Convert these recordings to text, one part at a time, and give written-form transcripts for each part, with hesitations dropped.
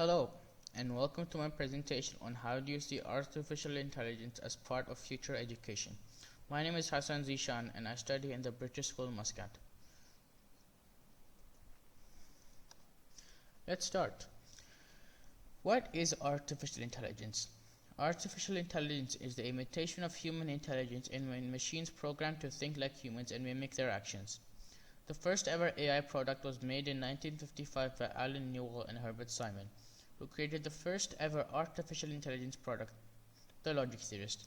Hello, and welcome to my presentation on how to use the artificial intelligence as part of future education. My name is Hassan Zeeshan, and I study in the British School Muscat. Let's start. What is artificial intelligence? Artificial intelligence is the imitation of human intelligence in when machines programmed to think like humans and mimic their actions. The first ever AI product was made in 1955 by Alan Newell and Herbert Simon, who created the first ever artificial intelligence product, the logic theorist.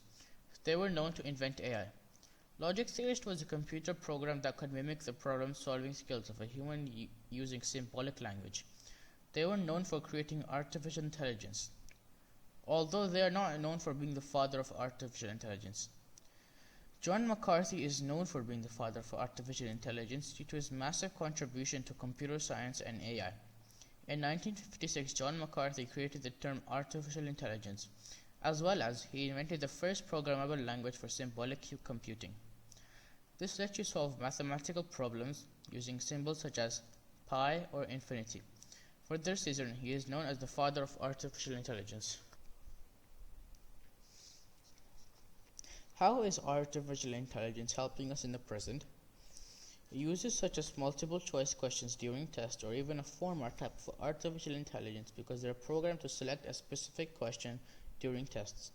They were known to invent AI. Logic theorist was a computer program that could mimic the problem-solving skills of a human using symbolic language. They were known for creating artificial intelligence, although they are not known for being the father of artificial intelligence. John McCarthy is known for being the father of artificial intelligence due to his massive contribution to computer science and AI. In 1956, John McCarthy created the term artificial intelligence, as well as he invented the first programmable language for symbolic computing. This lets you solve mathematical problems using symbols such as pi or infinity. For this reason, he is known as the father of artificial intelligence. How is artificial intelligence helping us in the present? Uses such as multiple choice questions during tests or even a format type of artificial intelligence because they are programmed to select a specific question during tests.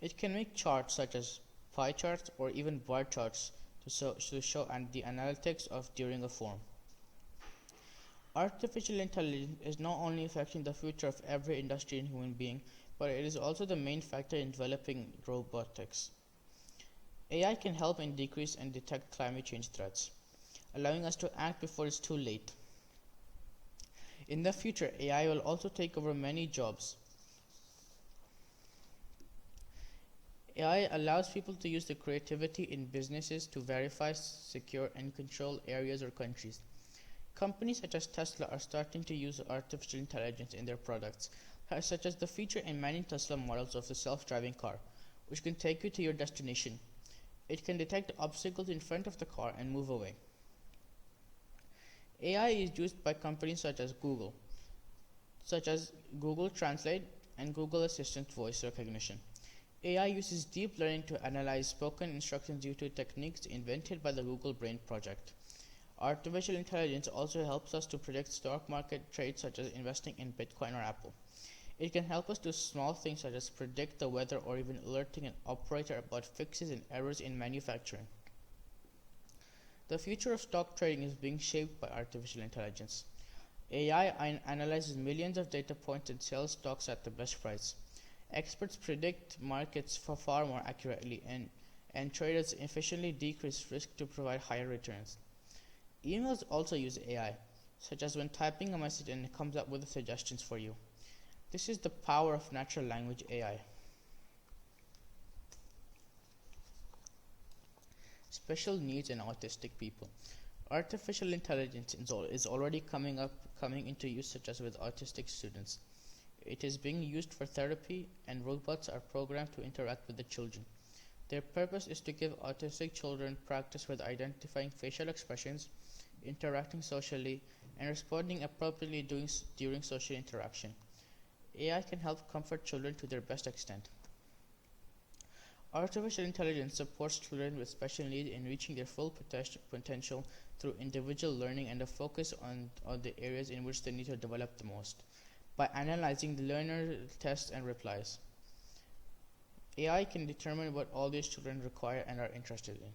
It can make charts such as pie charts or even bar charts to show the analytics of during a form. Artificial intelligence is not only affecting the future of every industry and human being, but it is also the main factor in developing robotics. AI can help in decrease and detect climate change threats, allowing us to act before it's too late. In the future, AI will also take over many jobs. AI allows people to use their creativity in businesses to verify, secure, and control areas or countries. Companies such as Tesla are starting to use artificial intelligence in their products, such as the feature in many Tesla models of the self-driving car, which can take you to your destination. It can detect obstacles in front of the car and move away. AI is used by companies such as Google Translate and Google Assistant voice recognition. AI uses deep learning to analyze spoken instructions due to techniques invented by the Google Brain project. Artificial intelligence also helps us to predict stock market trades such as investing in Bitcoin or Apple. It can help us do small things such as predict the weather or even alerting an operator about fixes and errors in manufacturing. The future of stock trading is being shaped by artificial intelligence. AI analyzes millions of data points and sells stocks at the best price. Experts predict markets far more accurately, and traders efficiently decrease risk to provide higher returns. Emails also use AI, such as when typing a message and it comes up with suggestions for you. This is the power of natural language AI. Special needs and autistic people. Artificial intelligence is already coming into use, such as with autistic students. It is being used for therapy, and robots are programmed to interact with the children. Their purpose is to give autistic children practice with identifying facial expressions, interacting socially, and responding appropriately during social interaction. AI can help comfort children to their best extent. Artificial intelligence supports children with special needs in reaching their full potential through individual learning and a focus on the areas in which they need to develop the most, by analyzing the learner tests and replies. AI can determine what all these children require and are interested in.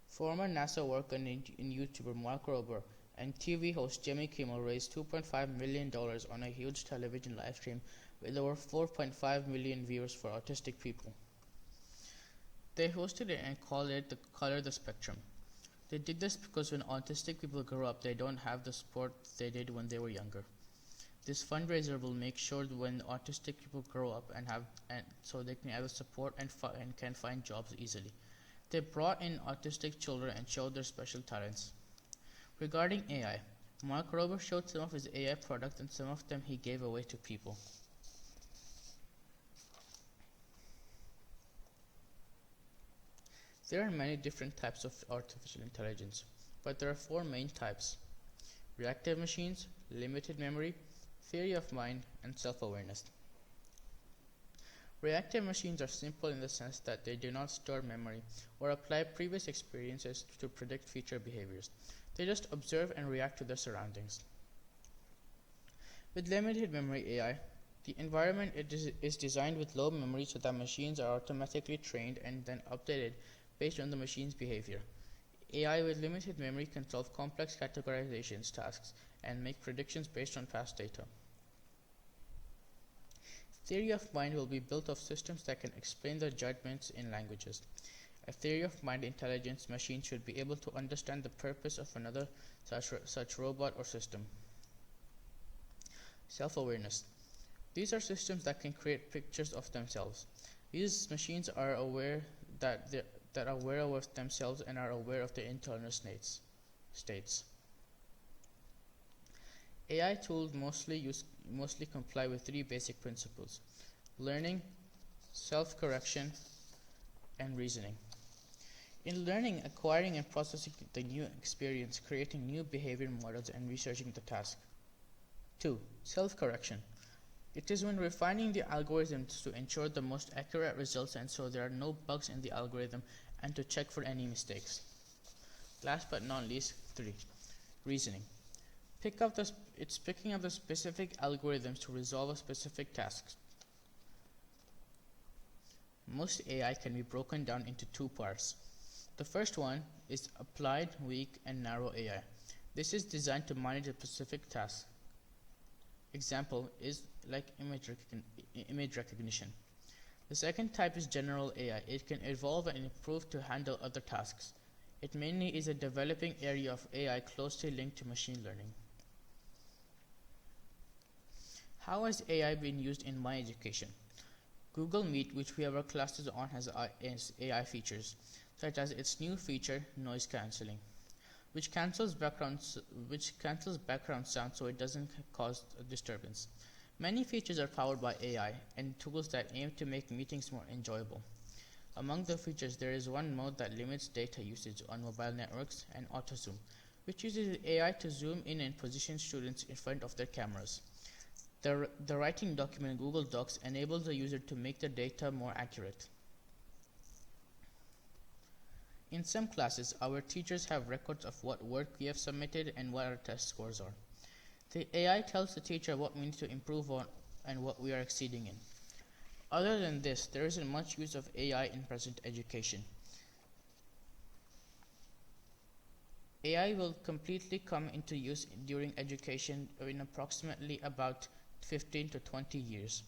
Former NASA worker and YouTuber Mark Rober and TV host Jimmy Kimmel raised $2.5 million on a huge television livestream with over 4.5 million viewers for autistic people. They hosted it and called it the Color the Spectrum. They did this because when autistic people grow up, they don't have the support they did when they were younger. This fundraiser will make sure that when autistic people grow up so they can have the support and can find jobs easily. They brought in autistic children and showed their special talents. Regarding AI, Mark Rober showed some of his AI products, and some of them he gave away to people. There are many different types of artificial intelligence, but there are four main types: reactive machines, limited memory, Theory of mind and self-awareness. Reactive machines are simple in the sense that they do not store memory or apply previous experiences to predict future behaviors. They just observe and react to their surroundings. With limited memory AI, the environment is designed with low memory so that machines are automatically trained and then updated based on the machine's behavior. AI with limited memory can solve complex categorizations tasks and make predictions based on past data. Theory of mind will be built of systems that can explain their judgments in languages. A theory of mind intelligence machine should be able to understand the purpose of another such robot or system. Self-awareness. These are systems that can create pictures of themselves. These machines are aware that are aware of themselves and are aware of their internal states. AI tools mostly comply with three basic principles: learning, self-correction, and reasoning. In learning, acquiring and processing the new experience, creating new behavior models, and researching the task. 2. Self-correction. It is when refining the algorithms to ensure the most accurate results and so there are no bugs in the algorithm and to check for any mistakes. Last but not least, 3. Reasoning. It's picking up the specific algorithms to resolve a specific task. Most AI can be broken down into two parts. The first one is applied, weak, and narrow AI. This is designed to manage a specific task. Example is like image recognition. The second type is general AI. It can evolve and improve to handle other tasks. It mainly is a developing area of AI closely linked to machine learning. How has AI been used in my education? Google Meet, which we have our classes on, has AI features, such as its new feature, noise cancelling, which cancels background sound so it doesn't cause a disturbance. Many features are powered by AI and tools that aim to make meetings more enjoyable. Among the features, there is one mode that limits data usage on mobile networks and auto zoom, which uses AI to zoom in and position students in front of their cameras. The writing document in Google Docs enables the user to make the data more accurate. In some classes, our teachers have records of what work we have submitted and what our test scores are. The AI tells the teacher what we need to improve on and what we are exceeding in. Other than this, there isn't much use of AI in present education. AI will completely come into use during education in approximately about 15 to 20 years.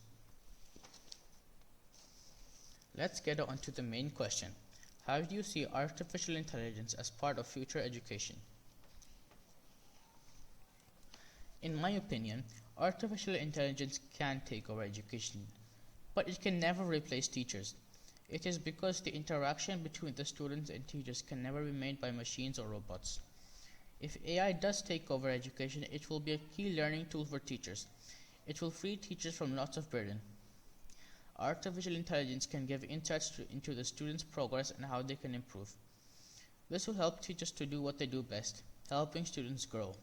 Let's get on to the main question. How do you see artificial intelligence as part of future education? In my opinion, artificial intelligence can take over education, but it can never replace teachers. It is because the interaction between the students and teachers can never be made by machines or robots. If AI does take over education, it will be a key learning tool for teachers. It will free teachers from lots of burden. Artificial intelligence can give insights into the students' progress and how they can improve. This will help teachers to do what they do best, helping students grow.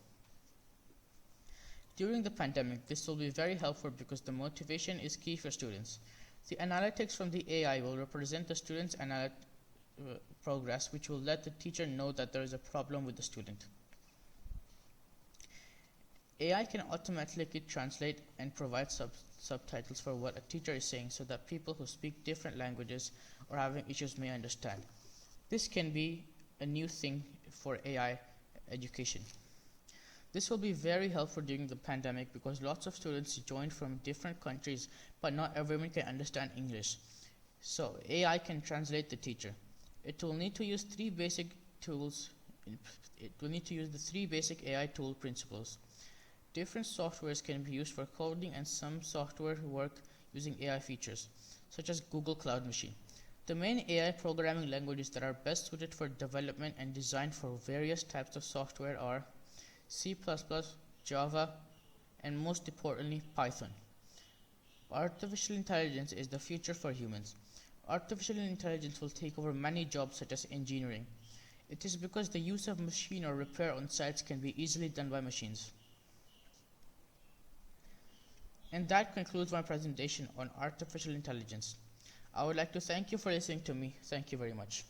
During the pandemic, this will be very helpful because the motivation is key for students. The analytics from the AI will represent the student's progress, which will let the teacher know that there is a problem with the student. AI can automatically translate and provide subtitles for what a teacher is saying so that people who speak different languages or having issues may understand. This can be a new thing for AI education. This will be very helpful during the pandemic because lots of students joined from different countries, but not everyone can understand English. So AI can translate the teacher. It will need to use the three basic AI tool principles. Different softwares can be used for coding and some software work using AI features, such as Google Cloud Machine. The main AI programming languages that are best suited for development and design for various types of software are C++, Java, and most importantly, Python. Artificial intelligence is the future for humans. Artificial intelligence will take over many jobs such as engineering. It is because the use of machine or repair on sites can be easily done by machines. And that concludes my presentation on artificial intelligence. I would like to thank you for listening to me. Thank you very much.